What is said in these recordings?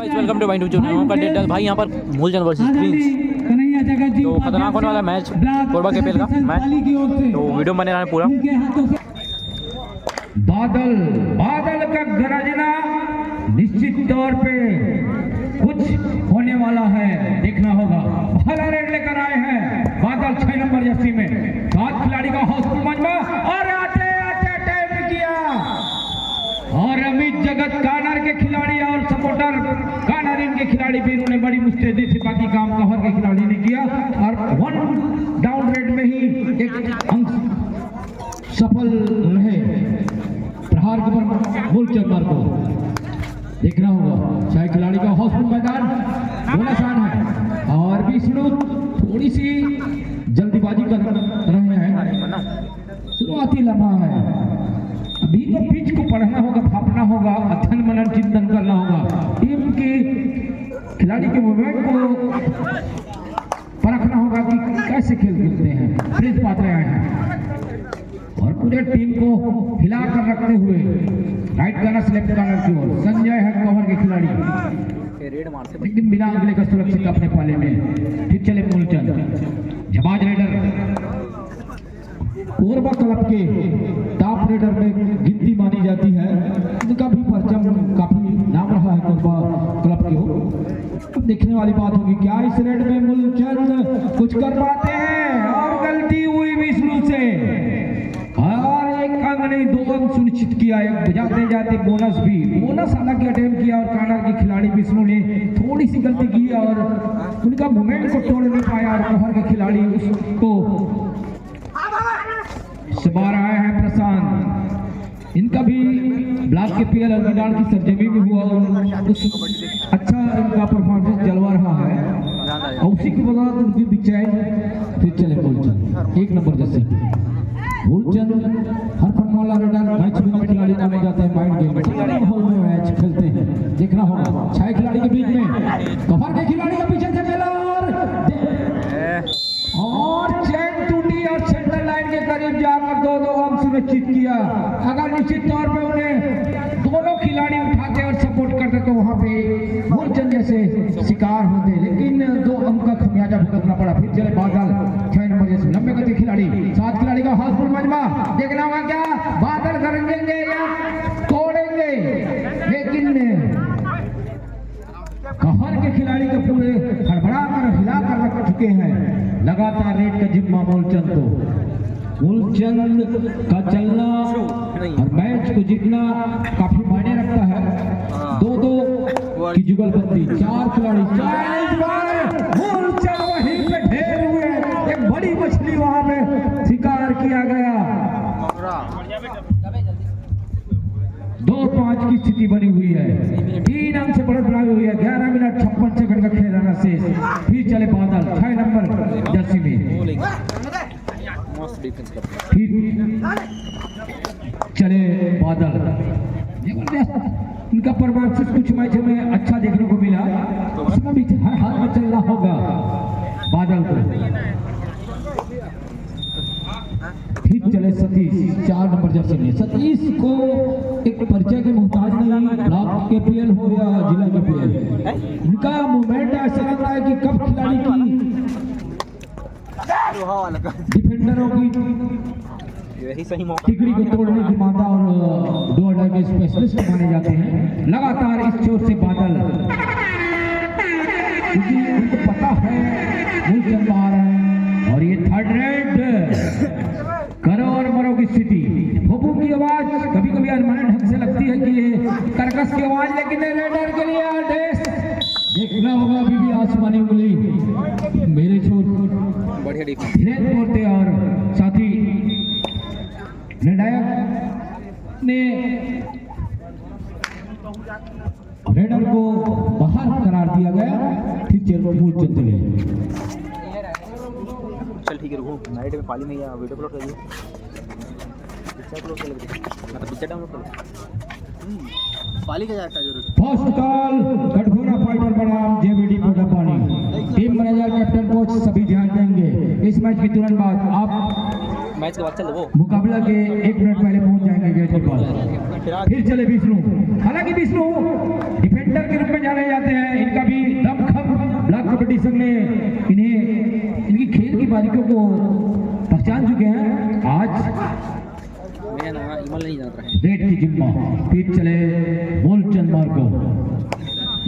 Welcome to my YouTube channel का डेटा भाई यहाँ पर मूलचंद वर्सेस प्रिंस तो खतरनाक होने वाला मैच कोरबा केपीएल का मैच तो वीडियो बने रहा है पूरा। बादल बादल का गरजना निश्चित तौर पे कुछ होने वाला है, देखना होगा। भला रेड लेकर आए हैं बादल 6 नंबर जर्सी में, 7 खिलाड़ी का हाउसफुल मजमा और आते आते टाइम किया और अमित जगत कानर के खिलाड़ी और सपोर्टर कानर इनके खिलाड़ी भी इन्होंने बड़ी मुस्तैदी से बाकी काम कवर के खिलाड़ी ने किया और 1 डाउन रेड में ही एक अंक सफल रहे। प्रहार के पर मूलचंद मार को देखना होगा। चाहे खिलाड़ी का हाउसफुल मैदान बोनस आन है और विष्णु थोड़ी सी जल्दीबाजी कर रहे हैं, शुरुआती लम्हा है। अभी तो पिच को पढ़ना होगा, भापना होगा, अध्ययन मनन चिंतन करना होगा, टीम के खिलाड़ी के मूवमेंट को परखना होगा कि कैसे खेल खेलते हैं। प्रिंस पात्र आए हैं और पूरे टीम को हिला कर रखते हुए राइट कॉर्नर लेफ्ट कॉर्नर की ओर संजय है कवर के खिलाड़ी, लेकिन बिना अगले का सुरक्षित अपने पाले में। फिर चले मूलचंद जबाज रेडर कोरबा क्लब के टॉप रेडर में गिनती मानी जाती है, इनका भी परचम काफी नाम रहा है कोरबा क्लब के हो। देखने वाली बात होगी क्या इस रेड में मूलचंद कुछ कर पाते हैं और गलती हुई विष्णु से और एक अंक नहीं 2 अंक सुनिश्चित किया। एक जाते जाते बोनस हालांकि अटेम्प्ट किया और कानर के खिलाड़ी विष्णु ने थोड़ी सी गलती की और उनका मूवमेंट को तोड़ नहीं पाया और कोहर के खिलाड़ी उसको सवार आए हैं। प्रशांत इनका भी ब्लॉक के पीएल अर्जुनाल की सरजमी में हुआ और अच्छा इनका परफॉर्मेंस जलवा रहा है और उसी के बाद उनकी बिचाई। फिर चले मूलचंद 1 नंबर जैसे मूलचंद हर फनवाला रेडर मैच विनर खिलाड़ी माने जाते हैं। माइंड गेम हॉल में मैच खेलते हैं, देखना होगा। 6 खिलाड़ी के बीच में कवर के खिलाड़ी के पीछे से खेला और चैन टूटी और सेंटर लाइन के करीब जाकर 2 अंक सुनिश्चित किया। अगर निश्चित तौर पे उन्हें दोनों खिलाड़ी उठाते और सपोर्ट करते तो वहां पे मूलचंद जैसे शिकार होते, लेकिन 2 अंक का खमियाजा भुगतना पड़ा। फिर चले बादल 6 नंबर जैसे लंबे गति खिलाड़ी, 7 खिलाड़ी का हाउसफुल मजमा, देखना होगा क्या बादल करेंगे या तोड़ेंगे, लेकिन कहर के खिलाड़ी को पूरे हड़बड़ा कर हिला कर रख चुके हैं। लगातार रेड का जिम्मा मूलचंद को, मूलचंद का चलना और मैच को जीतना काफी मायने रखता है। 2-2 की जुगलबंदी, 4 खिलाड़ी, मूलचंद वहीं पे ढेर हुए, एक बड़ी मछली वहां पे शिकार किया गया। 2-5 की स्थिति बनी हुई है, 3 अंक से बढ़त बनाई हुई है। 11 मिनट 56 सेकंड का खेल रहना शेष। फिर चले बादल 6 नंबर जर्सी में, फिर चले बादल। इनका परफॉर्मेंस कुछ मैच में अच्छा देखने को मिला, उसमें भी हर हाल में चलना होगा बादल को। फिर चले सतीश 4 नंबर जर्सी में। सतीश को एक परिचय के मोहताज नहीं, ब्लॉक के पीएल हो या जिला के पीएल, इनका मूवमेंट ऐसा लगता है कि कब खिलाड़ी की डिफेंडरों की टिकड़ी को तोड़ने की मादा और 2 अड्डा के स्पेशलिस्ट माने जाते हैं। लगातार इस चोट से बादल, क्योंकि उनको पता है मूलचंद आ रहे हैं और ये 3rd रेड करो और मरो की स्थिति। भोपू की आवाज कभी कभी अनमाने ढंग से लगती है कि ये कर्कश की आवाज, लेकिन रेडर के लिए आदेश देखना होगा। अभी भी आसमानी उंगली मेरे छोर बढ़िया तोड़ते और साथी निर्णायक ने रेडर को बाहर करार दिया गया। फिर चलो मूलचंद चले। चल ठीक है, रुको नाइट में पाली में या वीडियो अपलोड करिए, पिक्चर अपलोड कर लेंगे, मतलब पिक्चर डाउनलोड कर लो। पाली का जाता जरूर। फर्स्ट कॉल कटघोरा फाइटर बनाम JBD Motapani, team manager captain coach सभी ध्यान देंगे। इस मैच के तुरंत बाद आप मैच के बाद चल वो मुकाबला के 1 मिनट पहले पहुंच जाएंगे गेट के पास। फिर चले विष्णु, हालांकि विष्णु डिफेंडर के रूप में जाने जाते हैं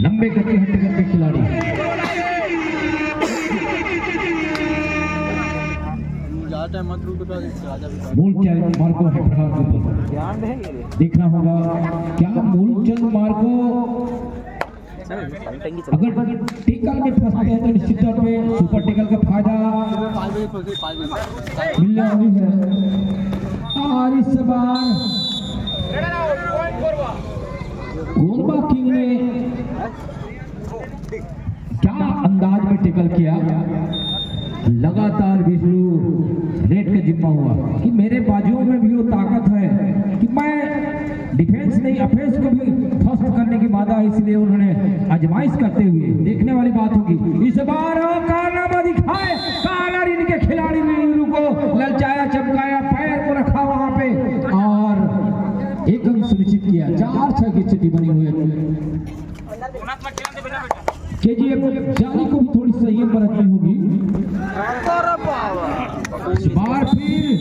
लंबे गति हटकर के खिलाड़ी मूलचंद मार्को है प्रहार के ऊपर। ध्यान है ये देखना होगा क्या मूलचंद मार्को अगर टेकल में फंसते हैं तो निश्चित तौर पे सुपर टेकल का फायदा मिलने वाली है। और इस बार गोरबा किंग ने क्या अंदाज में टेकल किया। लगातार विष्णु रेड का जिम्मा हुआ कि मेरे बाजुओं में भी वो ताकत है कि मैं डिफेंस नहीं अफेंस को भी ध्वस्त करने की वादा है, इसलिए उन्होंने आजमाइश करते हुए देखने वाली बात होगी। इस बार कारनामा दिखाए, कॉर्नर इनके खिलाड़ी वीरू को ललचाया, चमकाया, पैर को रखा वहां पे और एक अंक सुनिश्चित किया। 4-6 की स्थिति बनी हुई है। केजीएफ जाली को भी थोड़ी संयम बरतनी होगी इस बार फिर।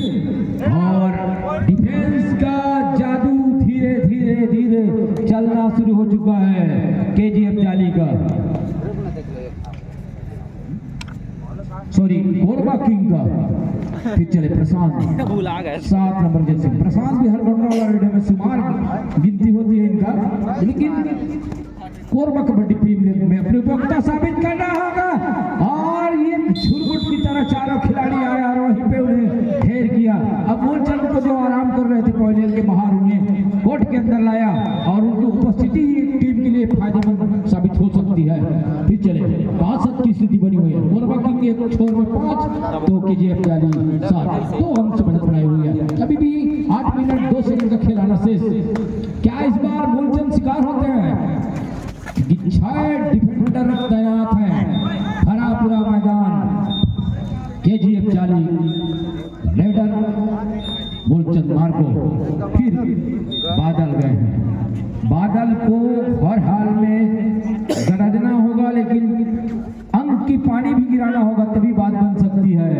और डिफेंस का जादू धीरे धीरे धीरे चलना शुरू हो चुका है केजीएफ जाली का, सॉरी गोरबा किंग का। फिर चले प्रशांत 7 नंबर जैसे प्रशांत भी हर बढ़ने वाला रेडियो में शुमार गिनती होती है इनका, लेकिन कोरबा कबड्डी प्रीमियर में अपनी उपयोगिता साबित करना होगा। और ये झुरमुट की तरह चारों खिलाड़ी आए और वहीं पे उन्हें घेर किया। अब मूलचंद को जो आराम कर रहे थे पहले के बाहर उन्हें कोर्ट के अंदर लाया और उनकी उपस्थिति टीम के लिए फायदेमंद साबित हो सकती है। फिर चले 65 की स्थिति बनी हुई है। कोरबा किंग एक छोर में 5 तो केजीएफ जाली 7 2 अंक से बढ़त बनाई हुई है। अभी भी 8 मिनट 2 सेकंड का खेल आना शेष। क्या इस बार मूलचंद शिकार होते हैं? 6 डिफेंडर तैनात हैं, भरा पूरा मैदान। केजीएफ जाली रेडर मूलचंद मार्को। फिर बादल गए हैं। बादल को हर हाल में गरजना होगा, लेकिन अंक की पानी भी गिराना होगा, तभी बात बन सकती है।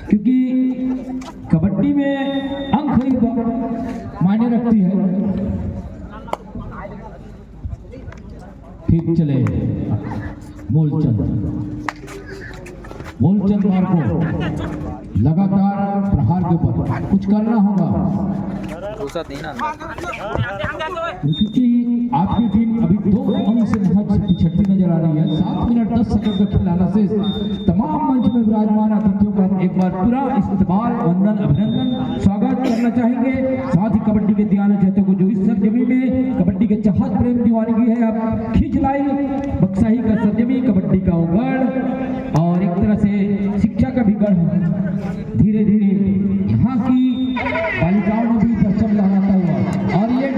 क्योंकि कबड्डी में अंक ही मायने रखती है। फिर चले मूलचंद मार्को लगातार प्रहार के ऊपर कुछ करना होगा, क्योंकि आपकी टीम अभी 2 अंक से पिछड़ती नजर आ रही है। 7 मिनट 10 सेकंड का खिलाना से तमाम मंच में विराजमान अतिथियों का एक बार पूरा इस्तकबाल, वंदन, अभिनंदन, स्वागत करना चाहेंगे। साथ ही कबड्डी के दीवाने चाहते को जो इस सरजमी में कबड्डी के चाहत प्रेम दीवानगी है, आप खींच लाई। बक्साही का सरजमी, कबड्डी का गढ़ और एक तरह से शिक्षा का भी गढ़। धीरे धीरे यहाँ की बालिकाओं ने भी परचम लहराता हुआ और ये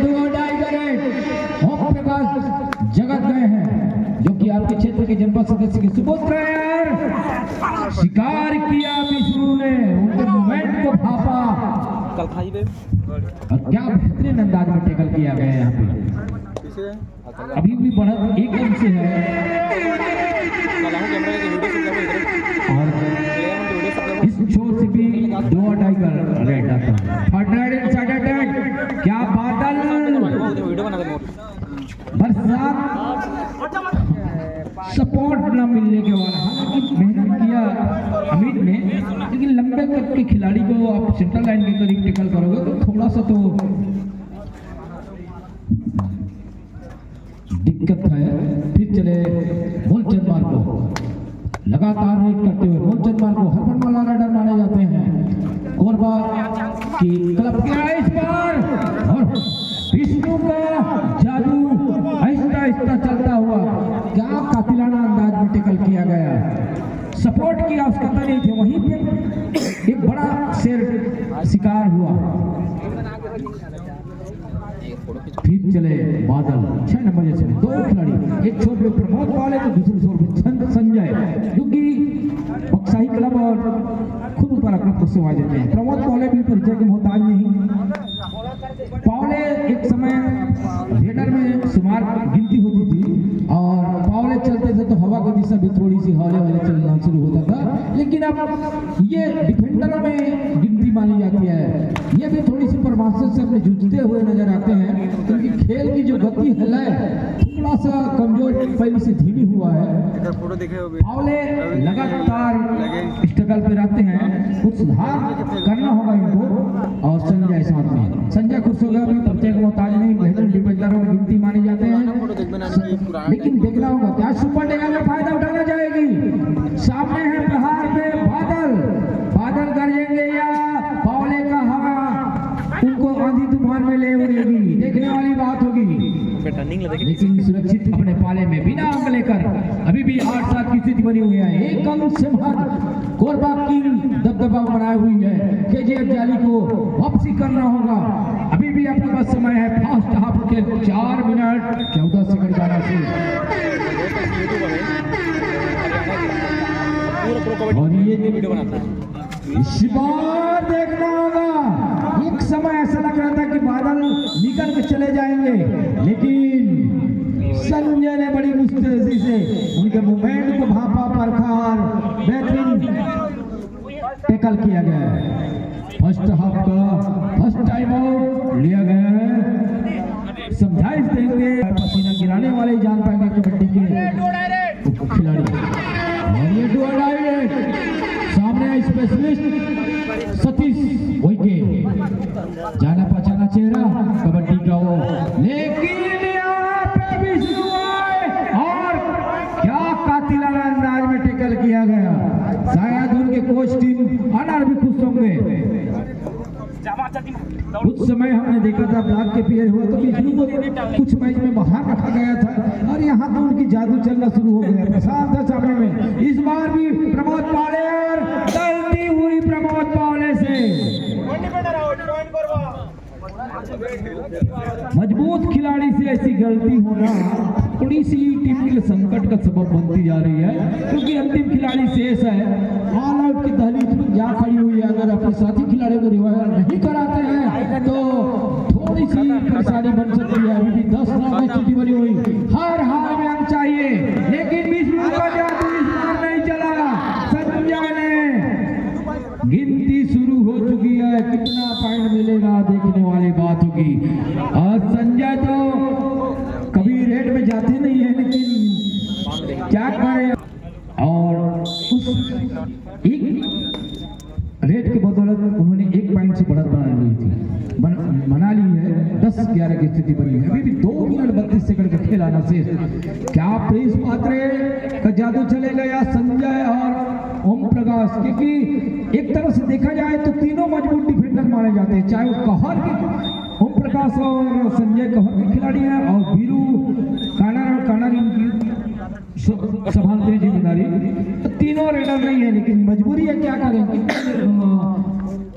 ओम प्रकाश जगत गए हैं, जो कि आपके क्षेत्र के जनपद सदस्य के सुपुत्र हैं। शिकार किया विष्णु ने, उनके मूवमेंट को भापा और क्या बेहतरीन अंदाज में टेकल किया गया है यहाँ पे। अभी भी बढ़त 1 अंक से है और इस छोर से भी 2 टाइगर रेड आता है। क्या बादल बरसात सपोर्ट न मिलने के बाद, हालांकि मेहनत किया अमित ने, लेकिन लंबे कद के खिलाड़ी को आप सेंटर लाइन के करीब टेकल करोगे तो थोड़ा सा तो दिक्कत है। फिर चले मूलचंद मार्को लगातार रेड करते हुए। मूलचंद मार्को हरपन वाला राइडर माने जाते हैं कोरबा की क्लब के। इस बार और विष्णु का जादू आहिस्ता आहिस्ता चलता हुआ, क्या कातिलाना अंदाज में टेकल किया गया। सपोर्ट की आवश्यकता नहीं थी, वहीं पे एक बड़ा शेर शिकार हुआ। फिर चले बादल 6 नंबर जैसे 2 खिलाड़ी, एक छोर पे प्रमोद वाले तो दूसरे छोर पे संजय, क्योंकि बक्साही क्लब और खुद ऊपर अपना सेवा देते हैं। प्रमोद पौले भी परिचय के मोहताज नहीं। पौले एक समय रेडर में शुमार गिनती होती थी और पौले चलते थे तो हवा की दिशा भी थोड़ी सी हौले हौले चलना शुरू होता था, लेकिन अब ये डिफेंडरों में गिनती मानी जाती है। ये भी थोड़ी सी परमाशत से अपने जूझते हुए नजर आते हैं, क्योंकि खेल की जो गति है थोड़ा सा कमजोर पहले से धीमी हुआ है। फोटो देखे हो फावले लगातार स्ट्रगल पे रहते हैं, कुछ सुधार करना होगा इनको। और संजय साथ में, संजय खुश होगा, अभी प्रत्येक मोहताज नहीं, बेहतर डिफेंडरों में गिनती माने जाते हैं, लेकिन देखना होगा क्या सुपर टेकर में फायदा उठाना जाएगी। सामने है प्रहार पे बादल, बादल गरजेंगे या फावले का हवा उनको आंधी तूफान में ले उड़ेगी, देखने वाली बात होगी। लेकिन सुरक्षित अपने पाले में बिना अंक लेकर अभी भी 8-7 की स्थिति बनी हुई है। एक अंक से महत्व कोरबा किंग दबदबा बनाई हुई है। केजीएफ जाली को वापसी करना होगा। अभी भी आपके पास समय है फर्स्ट हाफ के 4 मिनट 14 सेकंड का राशि। और ये वीडियो बनाता है, इस बार देखना होगा। एक समय ऐसा लग रहा था कि बादल निकल के चले जाएंगे, लेकिन संजय ने बड़ी मुस्तैदी से उनके मूवमेंट को भापा, परखा और बेहतरीन टैकल किया गया है। फर्स्ट हाफ का फर्स्ट टाइम आउट लिया गया है। समझाइश देंगे, पसीना गिराने वाले जान पाएंगे कबड्डी के खिलाड़ी। और ये डू डायरेक्ट सामने स्पेशलिस्ट सतीश वैके, जाना पहचाना चेहरा कबड्डी का वो, लेकिन यहाँ पे भी शुरू है और क्या कातिलाना अंदाज में टैकल किया गया। शायद उनके कोच टीम अनार भी खुश होंगे। कुछ समय हमने देखा था ब्लॉक के प्लेयर हुआ तो विष्णु को कुछ मैच में बाहर रखा गया था और यहाँ तो उनकी जादू चलना शुरू हो गया। प्रसाद था सामने में, इस बार भी प्रमोद पाले और गलती हुई प्रमोद पाले से। मजबूत खिलाड़ी से ऐसी गलती होना थोड़ी सी टीम के लिए संकट का सबब बनती जा रही है, क्योंकि अंतिम खिलाड़ी शेष है। ऑल आउट की दहलीज में जा खड़ी हुई है। अगर अपने साथी खिलाड़ियों को रिवाइव नहीं कराते हैं तो थोड़ी सी परेशानी बन सकती है। अभी भी 10 रन की स्थिति बनी हुई, हर हाल में अंक चाहिए, लेकिन विष्णु का जादू इस बार नहीं चला। संजय ने गिनती शुरू हो चुकी है, कितना पॉइंट मिलेगा देखने वाली बात होगी। और संजय तो कभी रेड में जाते नहीं है, लेकिन क्या करें। और उस एक रेड के बदौलत उन्होंने 1 पॉइंट से बढ़त बना ली है। 10-11 की स्थिति बनी है। अभी भी 2 मिनट 32 सेकंड का खेल आना शेष। क्या प्रिंस पात्रे का जादू चलेगा या संजय और ओम प्रकाश? क्योंकि एक तरह से देखा जाए तो तीनों मजबूत डिफेंडर माने जाते हैं, चाहे वो कहर के ओम प्रकाश और संजय कहर के खिलाड़ी हैं और वीरू कानर इनकी संभालते हैं जिम्मेदारी। तीनों रेडर नहीं है, लेकिन मजबूरी है, क्या करेंगे,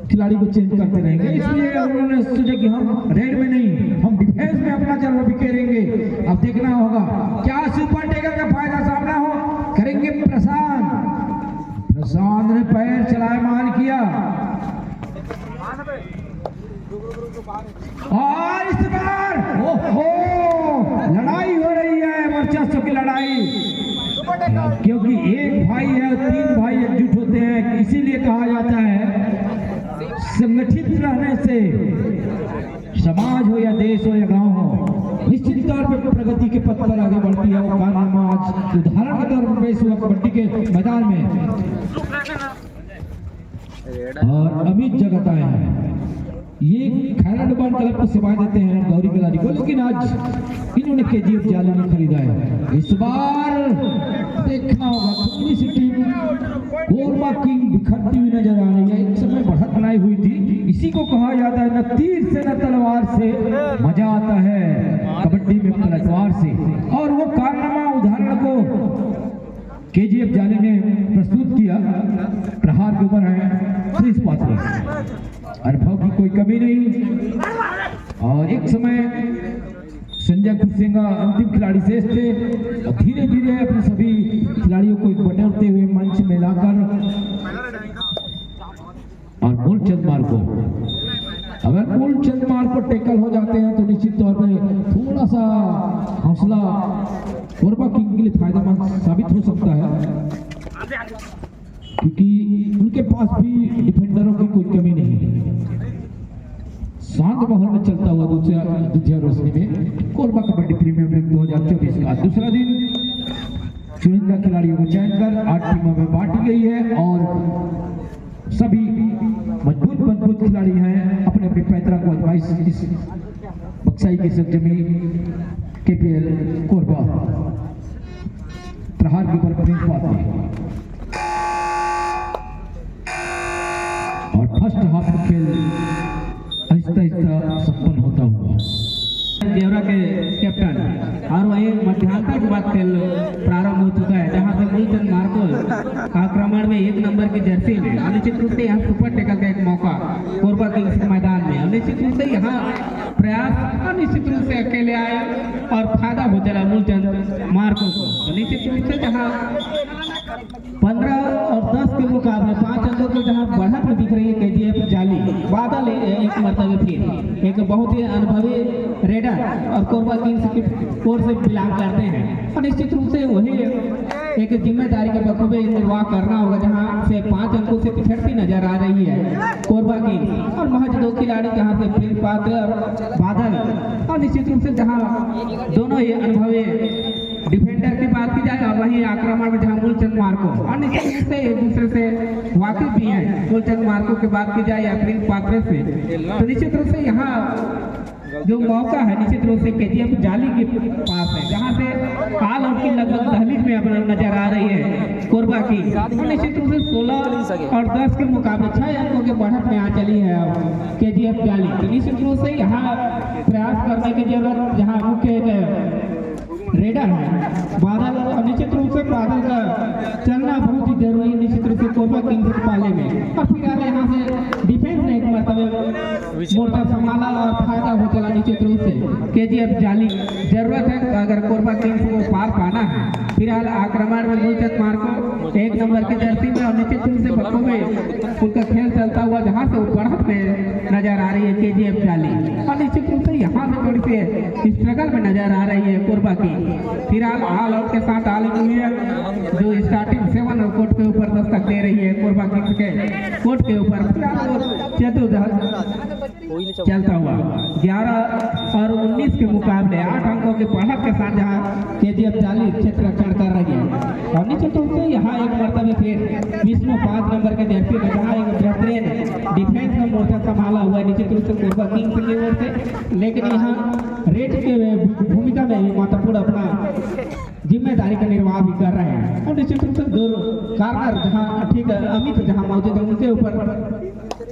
खिलाड़ी को चेंज करते रहेंगे। इसलिए उन्होंने सोचा कि हम रेड में नहीं, हम डिफेंस में अपना जलवा बिखेरेंगे। अब देखना होगा क्या सुपर टेकर का फायदा सामना हो करेंगे। प्रशांत ने पैर चलायमान किया और इस बार लड़ाई हो रही है, वर्चस्व की लड़ाई, क्योंकि एक भाई है 3 भाई एकजुट होते हैं। इसीलिए कहा जाता है संगठित रहने से समाज हो या देश हो या गांव हो, निश्चित तौर पर प्रगति के पथ पर आगे बढ़ती है। वो कारनामा आज उदाहरण के तौर पर पेश हुआ कबड्डी के मैदान में। और अमित जगत आए हैं, ये खैरा डुबान क्लब को सेवाएं देते हैं गौरी कलारी को, लेकिन आज इन्होंने केजीएफ जाली में खरीदा है। इस बार देखना होगा थोड़ी सी टीम कोरबा किंग बिखरती हुई नजर आ रही है। एक समय बढ़त बनाई हुई थी, इसी को कहा जाता है न तीर से न तलवार से, मजा आता है कबड्डी में पलटवार से। और वो कारनामा उदाहरण को केजीएफ जाली ने प्रस्तुत किया। प्रहार के ऊपर है प्रिंस पात्रे, अनुभव की कोई कमी नहीं। और एक समय संजय खुरसेंगा अंतिम खिलाड़ी शेष थे और धीरे धीरे अपने सभी खिलाड़ियों को बटोरते हुए मंच में लाकर और मूलचंद मार्ग को, अगर मूलचंद मार्ग को टैकल हो जाते हैं तो निश्चित तौर पर थोड़ा सा हौसला कोरबा किंग के लिए फायदेमंद साबित हो सकता है, क्योंकि उनके पास भी डिफेंडरों की कोई कमी नहीं है। शांत माहौल में चलता हुआ दूसरा रोशनी में कोरबा कबड्डी प्रीमियर लीग 2024 का दूसरा दिन चुनिंदा खिलाड़ियों को चयन कर 8 टीमों में बांटी गई है और सभी मजबूत खिलाड़ी हैं। अपने अपनी पैतरा को आजमाइश इस बक्साई की सरजमी KPL कोरबा प्रहार के ऊपर प्रिंस पाते और फर्स्ट हाफ खेल आहिस्ता संपन्न होता हुआ देवरा के कैप्टन और वही मध्यांतर के बाद खेल प्रारंभ हो चुका है, जहां पे मूलचंद मार्को आक्रमण में 1 नंबर की जर्सी में और निश्चित रूप से यहाँ सुपर टेकल का एक मौका कोरबा किंग्स के मैदान में और निश्चित रूप से यहाँ प्रयास और निश्चित रूप से अकेले आए और फायदा हो चला मूलचंद मार्को को। तो निश्चित रूप से जहाँ 15 और 10 के मुकाबले 5 अंकों की जहाँ बढ़त में दिख रही है KGF जाली बादल एक मरतबे फिर एक बहुत ही अनुभवी रेडर और कोरबा किंग्स की कोर से बिलोंग करते हैं और निश्चित रूप से वही एक जिम्मेदारी के बखूबे निर्वाह करना होगा, जहां से 5 अंकों से पिछड़ती नजर आ रही है कोरबा किंग्स और महज 2 खिलाड़ी जहां से प्रिंस पात्र और बादल और निश्चित रूप से जहां दोनों ही अनुभवी डिफेंडर की बात की जाए और वहीं आक्रमण में जहां मूलचंद मार्को और निश्चित रूप से एक दूसरे से वाकिफ भी हैं। मूलचंद मार्को की बात की जाए या प्रिंस पात्र से, तो निश्चित रूप से यहाँ जो मौका है निश्चित रूप से KGF जाली के पास है, जहां से हाल उनकी लगभग दहलीज में अपना नजर आ रही है कोरबा की और निश्चित रूप से 16 और 10 के मुकाबले 6 अंकों के बढ़त में आ चली है KGF जाली। तो निश्चित रूप से यहाँ प्रयास करने की जरूरत, जहाँ मुख्य रेडर है बादल और निश्चित रूप से बादल का चलना बहुत ही जरूरी है निश्चित रूप से कोरबा किंग्स के पाले में और फिलहाल यहाँ से डिफेंस ने एक मरतबे मोर्चा संभाला और फायदा हो चला निश्चित रूप से KGF जाली। जरूरत है अगर कोरबा किंग्स को पार पाना है। फिलहाल आक्रमण में मूलचंद मार्को 1 नंबर की जर्सी में और निश्चित रूप से बच्चों में उनका खेल चलता हुआ जहाँ से बढ़त में नजर आ रही है KGF जाली और निश्चित रूप से यहाँ से थोड़ी सी स्ट्रगल में नजर आ रही है कोरबा की। फिलहाल ऑल आउट के साथ आल इंडिया जो स्टार्टिंग 7 कोर्ट के ऊपर दस्तक दे रही है कोरबा किंग्स के कोर्ट के ऊपर चलता हुआ 11 और 19 के मुकाबले 8 अंकों के बढ़त के साथ जहां KGF जाली क्षेत्र रक्षण कर रही है और निश्चित रूप से यहाँ एक मरतबे फिर विष्णु 5 नंबर के जर्सी में जहाँ एक बेहतरीन डिफेंस में मोर्चा संभाला हुआ है निश्चित रूप से कोरबा किंग्स की ओर से, लेकिन यहाँ रेड के भूमिका में भी महत्वपूर्ण अपना जिम्मेदारी का निर्वाह भी कर रहे हैं और निश्चित रूप से 2 कार्नर जहाँ ठीक अमित जहाँ मौजूद है उनके ऊपर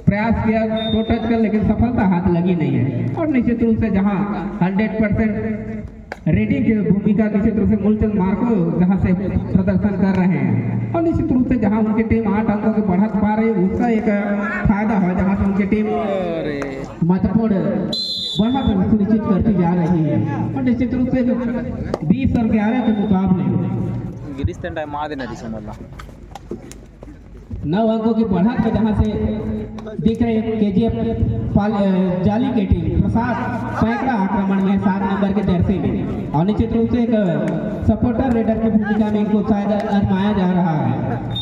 प्रयास किया तो टच कर, लेकिन सफलता हाथ लगी नहीं है और निश्चित रूप से जहां 100% रेडी की भूमिका निश्चित रूप से मूलचंद मार्को जहां से प्रदर्शन कर रहे हैं और निश्चित रूप से जहां उनकी टीम 8 अंकों की बढ़त पा रही है उसका एक फायदा है, जहां से उनकी टीम महत्वपूर्ण बढ़त सुनिश्चित करती जा रही है और निश्चित रूप से 20 और 11 के मुकाबले 9 अंकों की बढ़त में जहां से दिख रहे KGF जाली की टीम प्रसाद सैकड़ा आक्रमण में 7 नंबर के जर्सी में और निश्चित रूप से एक सपोर्टर रेडर की भूमिका में इनको शायद आजमाया जा रहा है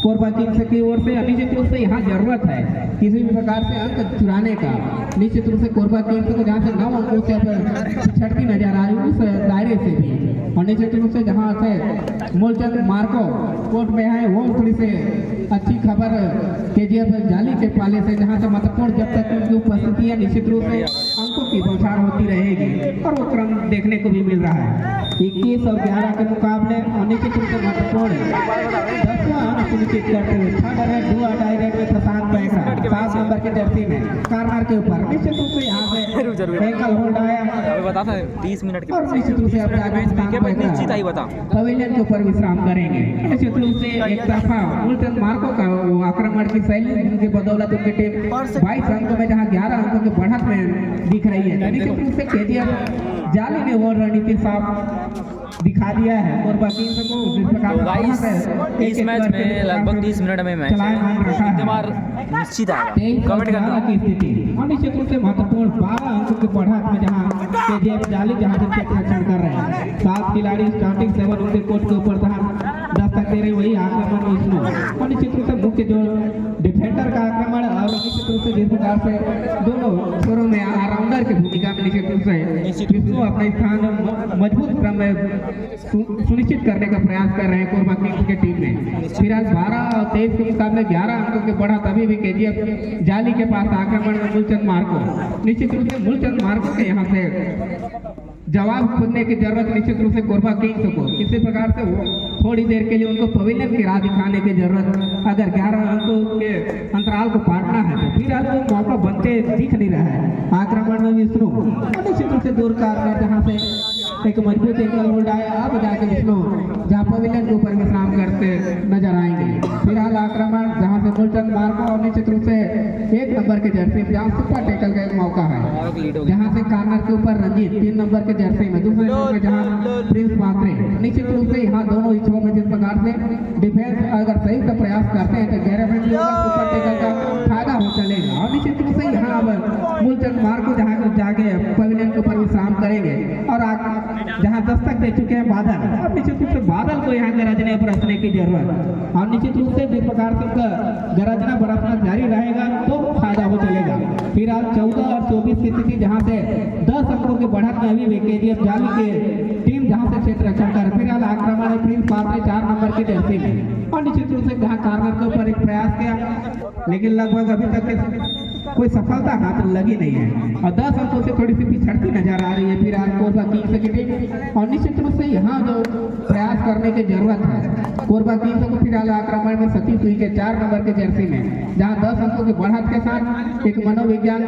कोरबा किंग्स की ओर से। निश्चित रूप से यहाँ जरूरत है किसी भी प्रकार से अंक चुराने का, निश्चित रूप से कोरबा किंग्स को जहाँ से 9 अंकों से पिछड़ती नजर आ रही है उस दायरे से भी और निश्चित रूप से जहाँ से मूलचंद मार्को कोर्ट में है वो थोड़ी से अच्छी खबर KGF जाली के पाले से, जहाँ से महत्वपूर्ण जब तक उनकी उपस्थिति है निश्चित रूप से अंकों की बौछार होती रहेगी और वो क्रम देखने को भी मिल रहा है 21 और 11 के मुकाबले और निश्चित रूप से महत्वपूर्ण 10वां अंक सुनिश्चित करते हुए 3rd रेड 2 डायरेक्ट में प्रशांत पैकरा 7 नंबर के जर्सी में कार्नर के ऊपर निश्चित रूप से यहाँ से एंकल होल्ड आया 30 मिनट के और निश्चित रूप से पवेलियन के ऊपर विश्राम करेंगे। निश्चित रूप से एक तरफा मूलचंद मार्को का आक्रमण की शैली जिनकी बदौलत उनकी टीम 22 अंकों में जहां 11 अंकों की बढ़त में दिख रही है। निश्चित रूप से KGF जाली ने वो रणनीति साफ दिखा दिया है और बाकी को जिस प्रकार इस मैच में लगभग 30 मिनट में मैच निश्चित आएगा कमेंट करना की स्थिति और निश्चित रूप से महत्वपूर्ण 12 अंकों की बढ़त में जहां KGF जाली जहां से रक्षण कर रहे हैं 7 खिलाड़ी स्टार्टिंग 7 उनके कोर्ट के ऊपर दस्तक दे रहे वही आक्रमण विष्णु और निश्चित रूप से मुख्य जो डिफेंडर का आक्रमण और निश्चित रूप से जिस प्रकार से दोनों छोरों में ऑलराउंडर की भूमिका में निश्चित रूप से विष्णु अपना स्थान मजबूत क्रम में सुनिश्चित करने का प्रयास कर रहे हैं कोरबा किंग्स की टीम में। फिलहाल 12 और 23 के मुकाबले 11 अंकों के बढ़त अभी भी केजीएफ जाली के पास आक्रमण में मूलचंद मार्को। निश्चित रूप से मूलचंद मार्को के यहाँ से जवाब खोजने की जरूरत निश्चित रूप से कोरबा किंग्स को। किसी प्रकार से थोड़ी देर के लिए उनको पवेलियन की राह दिखाने की जरूरत, अगर 11 अंकों के अंतराल को पाटना है तो फिर आपको मौका बनते दिख नहीं रहा है। आक्रमण में विष्णु निश्चित रूप से दूर कार्नर जहाँ से एक मजबूत एंगल होल्ड आया, अब जाके विष्णु जहाँ पवेलियन के ऊपर विश्राम करते नजर आएंगे। फिलहाल आक्रमण जहाँ से मूलचंद मार्को और निश्चित रूप से 1 नंबर के जर्सी जहाँ सुपर टैकल का एक मौका है, जहाँ से कार्नर के ऊपर रंजीत 3 नंबर के जर्सी में, दूसरे नंबर में जहाँ प्रिंस पात्रे। निश्चित रूप से यहाँ दोनों इच्छुओं में जिस प्रकार से डिफेंस अगर सही से प्रयास करते हैं तो गैरेमेंट सुपर टैकल का फायदा हो चलेगा। और निश्चित रूप से यहाँ अब मूलचंद मार्को जहाँ जाके पवेलियन के ऊपर विश्राम करेंगे और जहाँ दस्तक दे चुके हैं बादल, और निश्चित रूप से बादल को यहाँ गरजने बरसने की जरूरत। और निश्चित रूप से जिस प्रकार से उनका गरजना बरसना जारी रहेगा तो फायदा हो चलेगा। फिलहाल 14 और 24 की स्थिति जहाँ से 10 अंकों के बढ़त में अभी केजीएफ जाली के टीम जहाँ से क्षेत्र रक्षण कर। फिलहाल आक्रमण है प्रिंस पात्रे 4 नंबर की जर्सी में, और निश्चित रूप से जहाँ कार्नर के ऊपर एक प्रयास किया लेकिन लगभग अभी तक कोई सफलता हाथ लगी नहीं है और 10 अंकों से थोड़ी सी पिछड़ती नजर आ रही है फिलहाल कोरबा किंग्स की टीम। और निश्चित रूप से यहाँ जो प्रयास करने की जरूरत है कोरबा किंग्स को फिलहाल आक्रमण में सतीश हुई के 4 नंबर के जर्सी में, जहाँ 10 अंकों की बढ़त के साथ एक मनोविज्ञान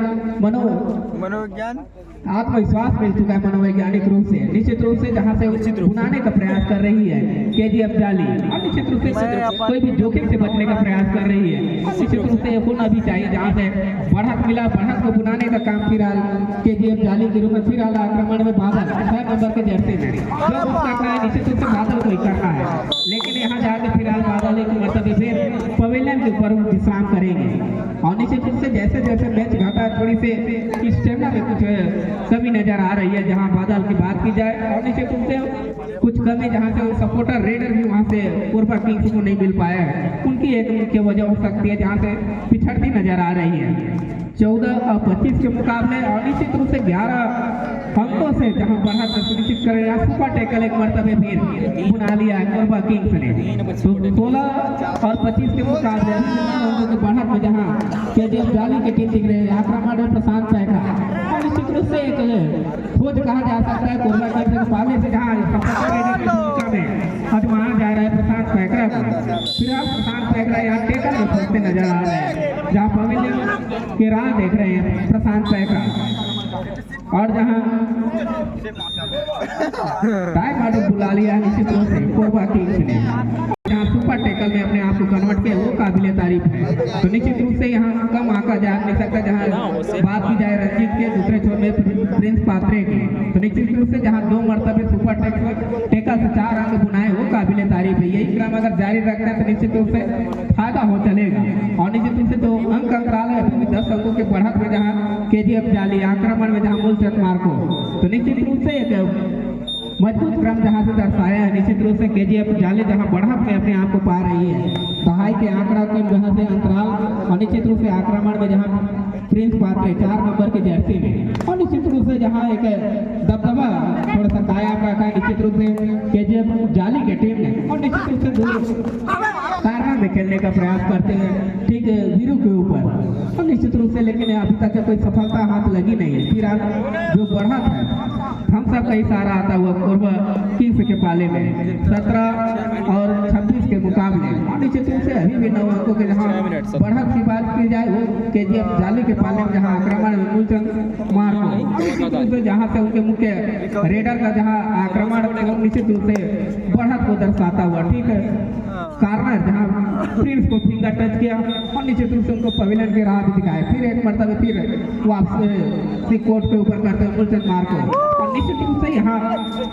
आत्मविश्वास मिल चुका है मनोवैज्ञानिक रूप से। निश्चित रूप से जहाँ से बुनाने का प्रयास कर रही है केजीएफ जाली, और निश्चित रूप से कोई भी जोखिम से बचने का प्रयास कर रही है। निश्चित रूप से होना भी चाहिए जहाँ से बढ़त मिला, बढ़त को बुनाने का काम फिलहाल केजीएफ जाली के रूप में। फिलहाल आक्रमण में बादल 6 नंबर के जर्सी में जो कुछ करना है निश्चित रूप से बादल को ही करना है, लेकिन यहाँ जाके फिलहाल बादल एक मतलब फिर पवेलियन के ऊपर विश्राम करेंगे। और निश्चित रूप से जैसे जैसे मैच घटा थोड़ी से स्टेमिना में कुछ कमी नजर आ रही है जहां बादल की बात की जाए, और निश्चित रूप से कुछ कमी जहां से सपोर्टर रेडर भी वहां से कोरबा किंग्स को नहीं मिल पाया है, उनकी एक मुख्य वजह हो सकती है जहां से पिछड़ती नजर आ रही है 14 और 25 के मुकाबले। और निश्चित रूप से 11 अंकों से जहां बढ़त सुनिश्चित करेगा सुपर टैकल एक मरतबे फिर बुना लिया है कोरबा किंग्स ने। 16 और 25 के मुकाबले अंकों की बढ़त में जहां केजीएफ जाली की टीम दिख रही है, आक्रमण में प्रशांत पैका, और निश्चित रूप से एक खोज कहा जा सकता है कोरबा किंग्स के पाले से जहां भूमिका में आजमाया जा रहा है प्रशांत पैकरा को। फिलहाल प्रशांत पैकरा यहाँ टेकल में फंसते नजर आ रहे हैं, जहाँ पवेलियन के राह देख रहे हैं प्रशांत पैकरा, और जहाँ टाइम आउट बुला लिया है निश्चित रूप से कोरबा किंग्स ने, जहाँ सुपर टैकल में अपने आप को कन्वर्ट किया वो काबिले तारीफ है। तो निश्चित रूप से यहाँ कम आंका जा नहीं सकता जहाँ बात की जाए रंजीत के, दूसरे छोर में प्रिंस पात्रे की। तो निश्चित रूप से जहाँ 2 मरतबे सुपर टैकल से 4 अंक बुनाए वो काबिले तारीफ है। यही क्रम अगर जारी रखते हैं तो निश्चित रूप से फायदा हो चलेगा। और निश्चित रूप से तो अंक अंतराल है अभी भी 10 अंकों के बढ़त में जहाँ केजीएफ जाली आक्रमण में जहाँ मूलचंद मार्को, तो निश्चित रूप से एक मजबूत क्रम जहां से दर्शाया है। निश्चित रूप से केजीएफ जाली जहां बढ़त में अपने आप को पा रही है, दहाई के आंकड़ा की जहां से अंतराल, और निश्चित रूप से आक्रमण में जहां प्रिंस पात्रे 4 नंबर की जर्सी में, और निश्चित रूप से जहां एक दबदबा थोड़ा सा कायम रखा है निश्चित रूप से केजीएफ जाली की टीम ने, और निश्चित रूप से दूर कार्नर में खेलने का प्रयास करते हैं ठीक वीरू के ऊपर, और निश्चित रूप से लेकिन अभी तक कोई सफलता हाथ लगी नहीं है। फिर आप जो बढ़त है हम सब का इशारा आता हुआ कोरबा किंग्स के पाले में 17 और 26 के मुकाबले, और निश्चित रूप से अभी भी 9 अंकों के जहाँ बढ़त की बात की जाए वो केजीएफ जाली के पाले में जहाँ आक्रमण में मूलचंद मार्को जहाँ से उनके मुख्य रेडर का जहाँ आक्रमण निश्चित रूप से बढ़त को दर्शाता हुआ ठीक है कार्नर जहाँ प्रिंस को फिंगर टच किया, और निश्चित रूप से उनको पवेलियन के राह भी दिखाए। फिर एक मरतबे फिर वापसी कोर्ट के ऊपर करते हैं मूलचंद मार्को, और निश्चित रूप से यहाँ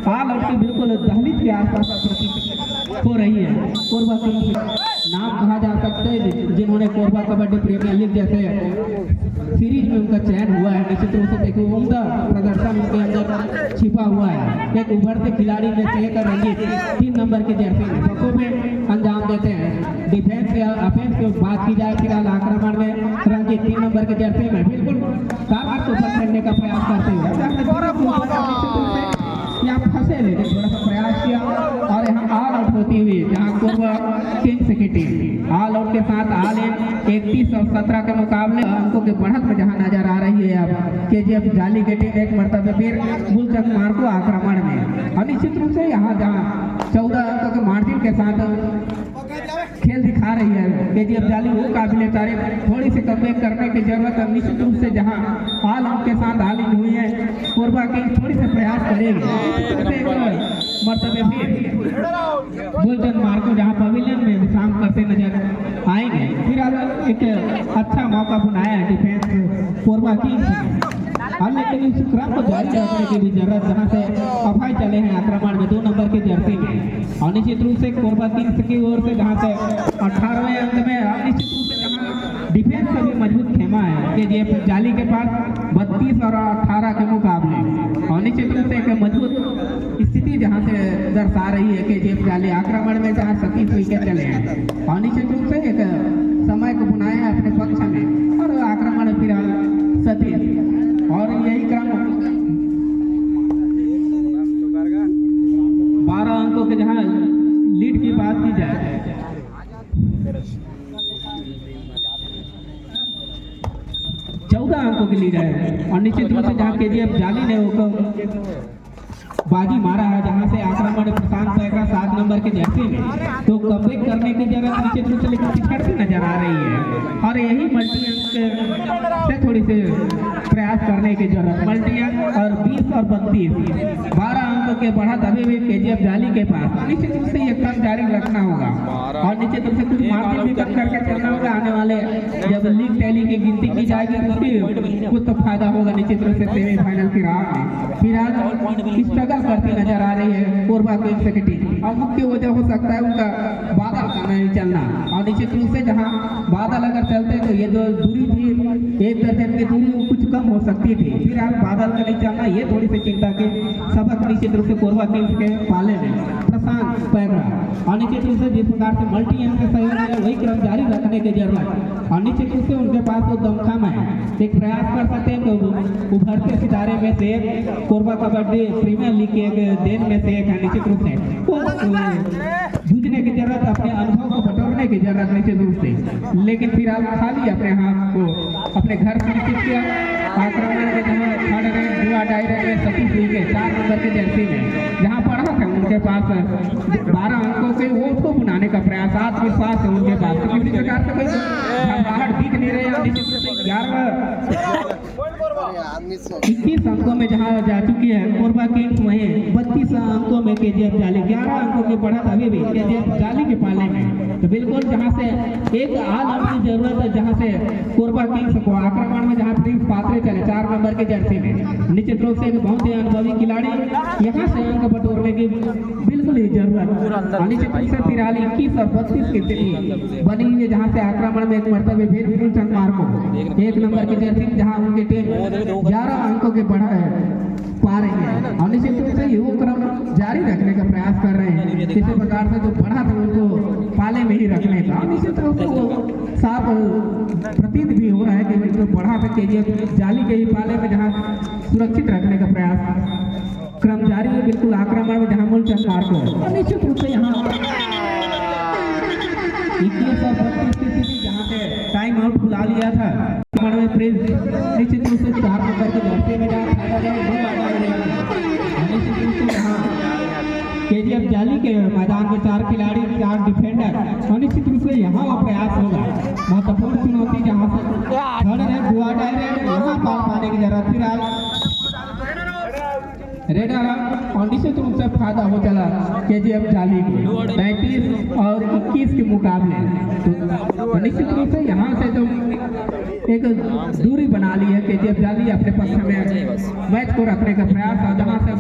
ऑल आउट की बिल्कुल दहलीज के आसपास हो रही है। कोरबा किंग्स नाम कहा जा सकता है जिन्होंने कोरबा कबड्डी प्रीमियर लीग जैसे सीरीज में उनका चयन हुआ है। निश्चित रूप से देखो उम्दा प्रदर्शन उनके अंदर छिपा हुआ है। एक उभरते खिलाड़ी में से एक रंजीत 3 नंबर के जर्सी में बखूबी में अंजाम देते हैं। डिफेंस या ऑफेंस की बात की जाए फिलहाल आक्रमण में रंजीत 3 नंबर नंबर के जर्सी में बिल्कुल कार को ऊपर करने का प्रयास करते हुए यहाँ फंसे लेकिन थोड़ा सा प्रयास किया और यहाँ ऑल आउट होती हुई जहाँ कोरबा किंग्स की टीम ऑल आउट के साथ ऑल इन 31 और 17 के मुकाबले अंकों के बढ़त में जहाँ नजर आ रही है अब केजीएफ जाली की टीम एक मरतबे फिर मूलचंद मार्को आक्रमण में और निश्चित रूप से यहाँ जहाँ 14 अंकों के मार्जिन के साथ खेल दिखा रही है केजीएफ जाली, वो काबिल तारीफ। थोड़ी सी कमबैक करने की जरूरत है निश्चित रूप से, जहां ऑल आउट के साथ ऑल इन हुई है कोरबा किंग्स थोड़ी सी प्रयास करेगी मरतबे फिर मूलचंद मार्को जहां पवेलियन में विश्राम करते नजर आएंगे। फिर एक अच्छा मौका बनाया है डिफेंस कोरबा किंग्स ने, लेकिन इस क्रम को जारी रखने की भी जरूरत, जहां से अभय चले हैं आक्रमण में 2 नंबर की जर्सी में और निश्चित रूप से कोरबा किंग्स की ओर से जहां से 18वें अंक में निश्चित रूप से जहां डिफेंस का भी मजबूत खेमा है केजीएफ जाली के पास 32 और 18 के मुकाबले और निश्चित रूप से एक मजबूत स्थिति जहां से दर्शा रही है केजीएफ जाली आक्रमण में जहां 27 विकेट चले हैं और निश्चित रूप से एक समय को बनाया है अपने पक्ष में और आक्रमण फिलहाल 27 और यही क्रम 12 अंकों के जहां लीड की बात की जाए 14 अंकों की लीड है और निश्चित रूप से जहां केजीएफ जाली ने वो बाजी मारा है जहां से आक्रमण प्रशांत पैका 7 नंबर के जर्सी में तो कमबैक करने की जगह निश्चित रूप से लेकिन पिछड़ती नजर आ रही है और यही मल्टी अंक से थोड़ी सी प्रयास करने की जरूरत। मल्टी अंक और 20 और 32 12 अंकों के बढ़त अभी भी केजीएफ जाली के पास, निश्चित रूप से ये क्रम जारी रखना होगा और निश्चित रूप से कुछ मार्जिन भी कम करके चलना होगा। आने वाले जब लीग टैली की गिनती की जाएगी तो उसकी कुछ तो फायदा होगा निश्चित रूप से सेमीफाइनल की राह में। फिलहाल स्ट्रगल करती नजर आ रही है कोरबा किंग्स की टीम और मुख्य वजह हो सकता है उनका बादल का नहीं चलना और निश्चित रूप से जहां बादल अगर चलते तो ये जो दूरी थी 1 दर्जन की दूरी वो कुछ कम हो सकती थी। फिलहाल बादल का नहीं चलना ये थोड़ी सी चिंता की सबक निश्चित रूप से कोरबा किंग्स के पाले में प्रशांत पैगरा और निश्चित रूप से जिस प्रकार से मल्टी अंक के सहयोग है वही क्रम जारी रखने की जरूरत और निश्चित रूप से उनके पास वो दमखम है, एक प्रयास कर सकते हैं तो उभरते सितारे में से एक कोरबा कबड्डी प्रीमियर लीग के एक देन में से एक है निश्चित रूप से जूझने की जरूरत, अपने अनुभव को बटोरने की जरूरत निश्चित रूप से। लेकिन फिलहाल खाली अपने हाथ को अपने घर से निश्चित किया आक्रमण के जहाँ थर्ड रैंक दुआ डायरेक्ट में 27 विकेट 4 नंबर के जर्सी में जहाँ पढ़ा था उनके पास 12 अंकों के वो उसको बनाने का प्रयास, आत्मविश्वास है उनके पास क्योंकि प्रकार से कोई बाहर दिख नहीं रहे। निश्चित रूप से 21 अंकों में जहाँ जा चुकी है कोरबा किंग्स, वहीं 32 अंकों में केजीएफ जाली 11 अंकों की बढ़त अभी भी केजीएफ जाली के पाले में। तो बिल्कुल जहाँ से एक ऑल आउट की जरूरत है जहाँ से कोरबा किंग्स को आक्रमण में जहाँ प्रिंस पात्रे चले 4 नंबर के जर्सी में निश्चित रूप से एक बहुत ही अनुभवी खिलाड़ी यहाँ से अंक बटोरने की बिल्कुल ही जरूरत। निश्चित रूप से फिलहाल 21 और 32 की स्थिति बनी हुई है जहाँ से आक्रमण में एक मरतबे फिर मूलचंद मार्को 1 नंबर की जर्सी जहाँ उनकी टीम 11 अंकों के बढ़ा है पा रही है और निश्चित रूप से वो क्रम जारी रखने का प्रयास कर रहे हैं किसी प्रकार से जो बढ़ा था उनको पाले में ही रखने का। निश्चित रूप से वो साफ प्रतीत भी हो रहा है कि जो बढ़ा था केजीएफ जाली के ही पाले में जहाँ सुरक्षित रखने का प्रयास क्रम जारी है बिल्कुल आक्रमण में जहाँ मूलचंद मार्को और निश्चित रूप से यहाँ 21 और 32 की स्थिति जहाँ से टाइम आउट बुला लिया था में प्रिंस निश्चित रूप से 4 नंबर के जर्सी में निश्चित रूप से यहाँ केजीएफ जाली के मैदान में 4 खिलाड़ी 4 डिफेंडर और निश्चित रूप से यहाँ वो प्रयास होगा महत्वपूर्ण चुनौती जहाँ से थर्ड रैंक हुआ डायरेक्ट यहाँ पार पाने की जरूरत। फिर रेडर और निश्चित रूप से फायदा हो चला केजीएफ जाली को 35 और 21 के मुकाबले तो निश्चित रूप से यहाँ से जो एक दूरी बना ली है केजीएफ जाली अपने पक्ष में मैच को रखने का प्रयास और जहाँ से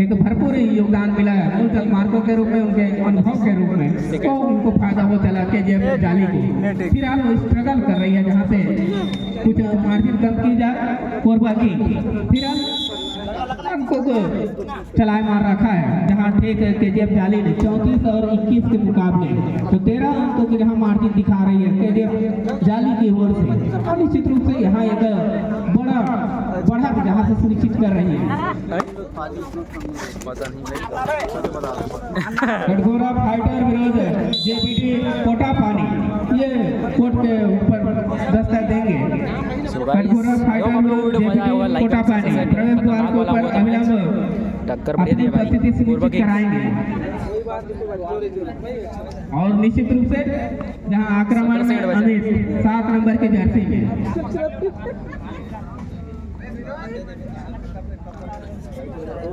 एक भरपूर योगदान मिला है मूलचंद मार्को के रूप में उनके अनुभव के रूप में तो उनको फायदा हो चला केजीएफ जाली को। फिलहाल वो स्ट्रगल कर रही है जहाँ से कुछ मार्जिन कम की जाए कोरबा की। फिलहाल को चलाए मार रखा है, जहां ठीक केजीएफ जाली ने 34 और 21 के मुकाबले तो 13 अंकों की यहाँ मार्जिन दिखा रही है केजीएफ जाली की ओर से। और निश्चित रूप से यहाँ एक बड़ा बढ़त जहाँ से सुनिश्चित कर रही है। कटघोरा फाइटर विरोध जेपीटी कोटा पानी, ये कोर्ट के ऊपर दस्तक देंगे। कटघोरा फाइटर विरोध जेपीटी कोटा पानी प्रवेश द्वार के ऊपर अविलंब टक्कर अपनी उपस्थिति सुनिश्चित कराएंगे। और निश्चित रूप से जहां आक्रमण में अमित 7 नंबर के जर्सी में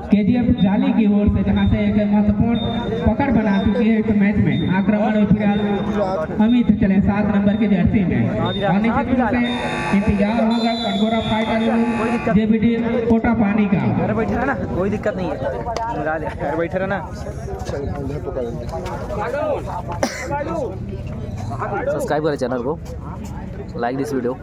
केजीएफ जाली की ओर से जहां से एक महत्वपूर्ण पकड़ बना चुकी है इस मैच में। आक्रमण में फिलहाल अमित चले 7 नंबर के जर्सी में। और निश्चित रूप से इंतजार होगा कटघोरा फाइटर जेबीटी कोटा पानी का। घर बैठे रहना, कोई दिक्कत नहीं है, घर बैठे रहना। सब्सक्राइब करें चैनल को, लाइक दिस वीडियो।